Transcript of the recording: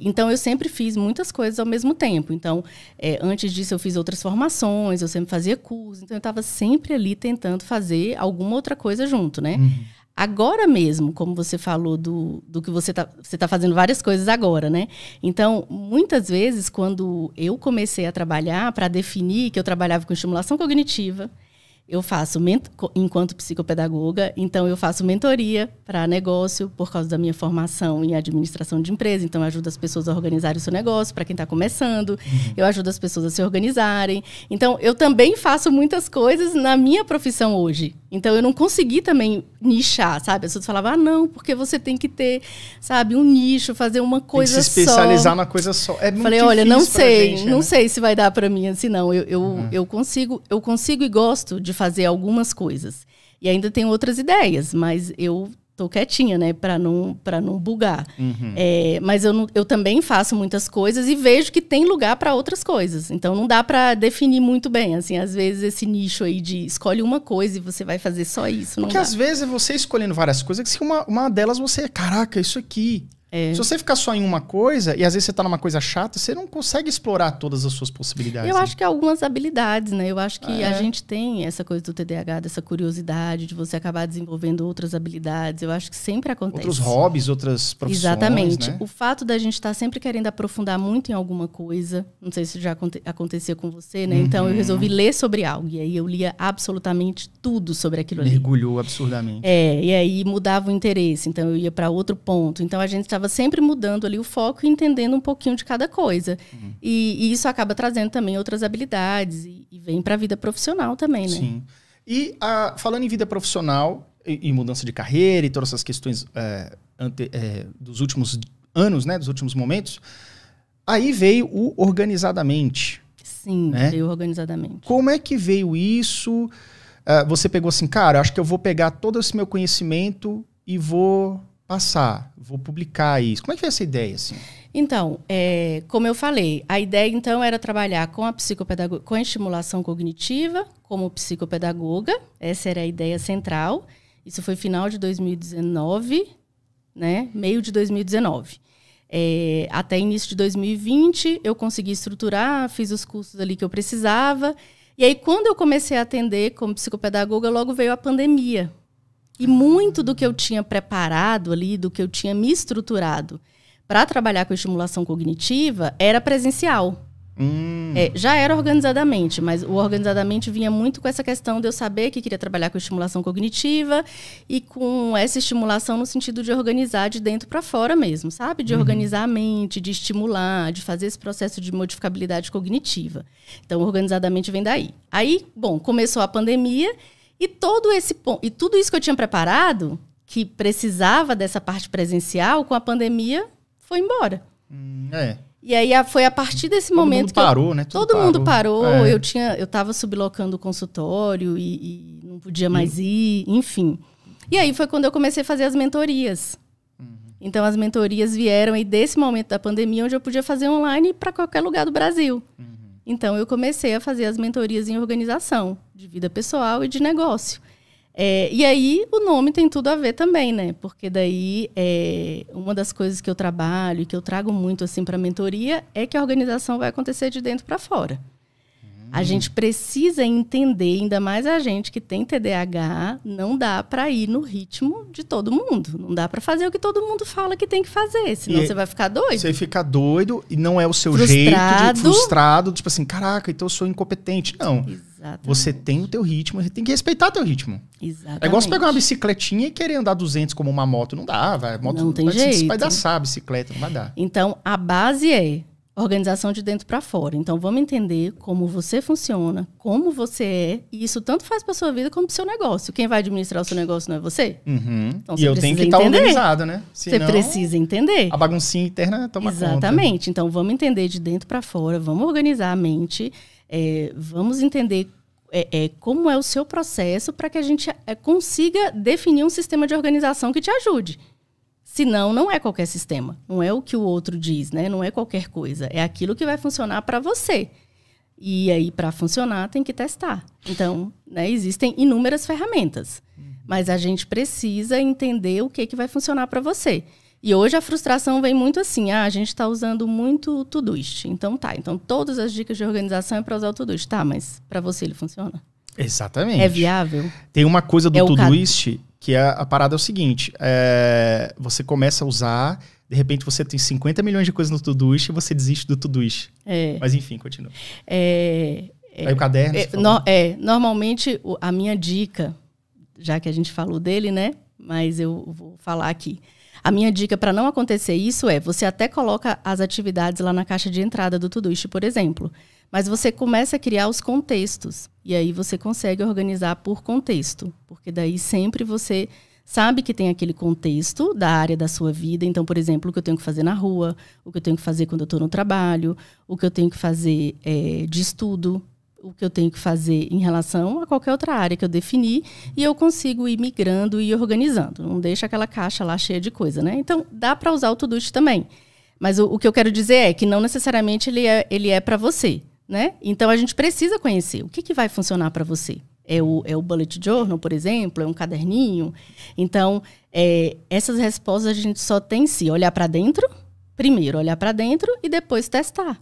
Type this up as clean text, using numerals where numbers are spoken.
Então, eu sempre fiz muitas coisas ao mesmo tempo. Então, antes disso, eu fiz outras formações, eu sempre fazia cursos. Então, eu estava sempre ali tentando fazer alguma outra coisa junto, né? Agora mesmo, como você falou do que você tá fazendo várias coisas agora, né? Então, muitas vezes, quando eu comecei a trabalhar, para definir que eu trabalhava com estimulação cognitiva, eu faço, enquanto psicopedagoga, então eu faço mentoria para negócio por causa da minha formação em administração de empresa. Então, eu ajudo as pessoas a organizarem o seu negócio, para quem está começando. Eu ajudo as pessoas a se organizarem. Então, eu também faço muitas coisas na minha profissão hoje. Então, eu não consegui também nichar, sabe? As pessoas falavam, não, porque você tem que ter, sabe, um nicho, fazer uma coisa só. Tem que se especializar na coisa só. É muito Falei, olha, não sei, gente, não né? sei se vai dar para mim assim, não. Eu consigo e gosto de fazer algumas coisas. E ainda tenho outras ideias, mas eu tô quietinha, né, para não bugar. Mas eu também faço muitas coisas e vejo que tem lugar para outras coisas. Então, não dá para definir muito bem. Assim, às vezes, esse nicho aí de escolhe uma coisa e você vai fazer só isso. Porque às vezes é você escolhendo várias coisas, que uma delas você, caraca, isso aqui. Se você ficar só em uma coisa, e às vezes você tá numa coisa chata, você não consegue explorar todas as suas possibilidades. Eu acho que algumas habilidades, né? Eu acho que a gente tem essa coisa do TDAH, dessa curiosidade, de você acabar desenvolvendo outras habilidades. Eu acho que sempre acontece. Outros hobbies, outras profissões, exatamente. né? O fato da gente estar sempre querendo aprofundar muito em alguma coisa, não sei se já acontecia com você, né? Então, eu resolvi ler sobre algo. E aí, eu lia absolutamente tudo sobre aquilo ali. Mergulhou absurdamente. E aí mudava o interesse. Então, eu ia para outro ponto. Então, a gente estava sempre mudando ali o foco e entendendo um pouquinho de cada coisa. E isso acaba trazendo também outras habilidades e vem para a vida profissional também, né? Sim. E falando em vida profissional e mudança de carreira e todas essas questões dos últimos anos, né, dos últimos momentos, aí veio o Organizadamente. Sim, né? Veio Organizadamente. Como é que veio isso? Você pegou assim, cara, acho que eu vou pegar todo esse meu conhecimento e vou vou publicar isso. Como é que foi essa ideia, assim? Então, como eu falei, a ideia, então, era trabalhar com a com a estimulação cognitiva como psicopedagoga. Essa era a ideia central. Isso foi final de 2019, né? Meio de 2019. Até início de 2020, eu consegui estruturar, fiz os cursos ali que eu precisava. E aí, quando eu comecei a atender como psicopedagoga, logo veio a pandemia. E muito do que eu tinha preparado ali, do que eu tinha me estruturado para trabalhar com estimulação cognitiva, era presencial. Já era organizadamente, mas o organizadamente vinha muito com essa questão de eu saber que queria trabalhar com estimulação cognitiva e com essa estimulação no sentido de organizar de dentro para fora mesmo, sabe? De organizar a mente, de estimular, de fazer esse processo de modificabilidade cognitiva. Então, organizadamente vem daí. Aí, bom, começou a pandemia. E tudo isso que eu tinha preparado, que precisava dessa parte presencial, com a pandemia, foi embora. E aí foi a partir desse momento que... Todo mundo parou, né? Todo mundo parou. Eu estava sublocando o consultório e não podia mais ir, enfim. E aí foi quando eu comecei a fazer as mentorias. Então, as mentorias vieram aí desse momento da pandemia, onde eu podia fazer online para qualquer lugar do Brasil. Então, eu comecei a fazer as mentorias em organização, de vida pessoal e de negócio. E aí, o nome tem tudo a ver também, né? Porque daí, uma das coisas que eu trabalho e que eu trago muito assim, para a mentoria é que a organização vai acontecer de dentro para fora. A gente precisa entender, ainda mais a gente que tem TDAH, não dá para ir no ritmo de todo mundo. Não dá para fazer o que todo mundo fala que tem que fazer, senão você vai ficar doido. Você fica doido e não é o seu jeito de frustrado, tipo assim, caraca, então eu sou incompetente. Não. Exatamente. Você tem o teu ritmo, você tem que respeitar o teu ritmo. Exatamente. É igual você pegar uma bicicletinha e querer andar 200 como uma moto. Não dá, vai. Moto não tem jeito. Vai dar a bicicleta, não vai dar. Então, a base é organização de dentro para fora. Então, vamos entender como você funciona, como você é, e isso tanto faz para sua vida como para o seu negócio. Quem vai administrar o seu negócio não é você? Então, e eu tenho que estar organizado, né? Senão, você precisa entender. A baguncinha interna toma conta. Exatamente. Então, vamos entender de dentro para fora, vamos organizar a mente, vamos entender como é o seu processo para que a gente consiga definir um sistema de organização que te ajude. Senão, não é qualquer sistema. Não é o que o outro diz, né? Não é qualquer coisa. É aquilo que vai funcionar para você. E aí, para funcionar, tem que testar. Então, né, existem inúmeras ferramentas. Mas a gente precisa entender o que vai funcionar para você. E hoje a frustração vem muito assim, a gente está usando muito o Todoist. Então todas as dicas de organização é para usar o Todoist. Tá, mas para você ele funciona? Exatamente. É viável? Tem uma coisa do Todoist que a parada é o seguinte, você começa a usar, de repente você tem 50 milhões de coisas no Todoist e você desiste do Todoist. Mas enfim, continua. Aí o caderno... Normalmente a minha dica, já que a gente falou dele, né? Mas eu vou falar aqui. A minha dica para não acontecer isso você até coloca as atividades lá na caixa de entrada do Todoist, por exemplo. Mas você começa a criar os contextos. E aí você consegue organizar por contexto. Porque daí sempre você sabe que tem aquele contexto da área da sua vida. Então, por exemplo, o que eu tenho que fazer na rua, o que eu tenho que fazer quando eu estou no trabalho, o que eu tenho que fazer de estudo, o que eu tenho que fazer em relação a qualquer outra área que eu defini, e eu consigo ir migrando e organizando. Não deixa aquela caixa lá cheia de coisa, né? Então, dá para usar o Todoist também. Mas o que eu quero dizer é que não necessariamente ele é para você, né? Então, a gente precisa conhecer o que vai funcionar para você. É o Bullet Journal, por exemplo? É um caderninho? Então, essas respostas a gente só tem se olhar para dentro, primeiro olhar para dentro e depois testar.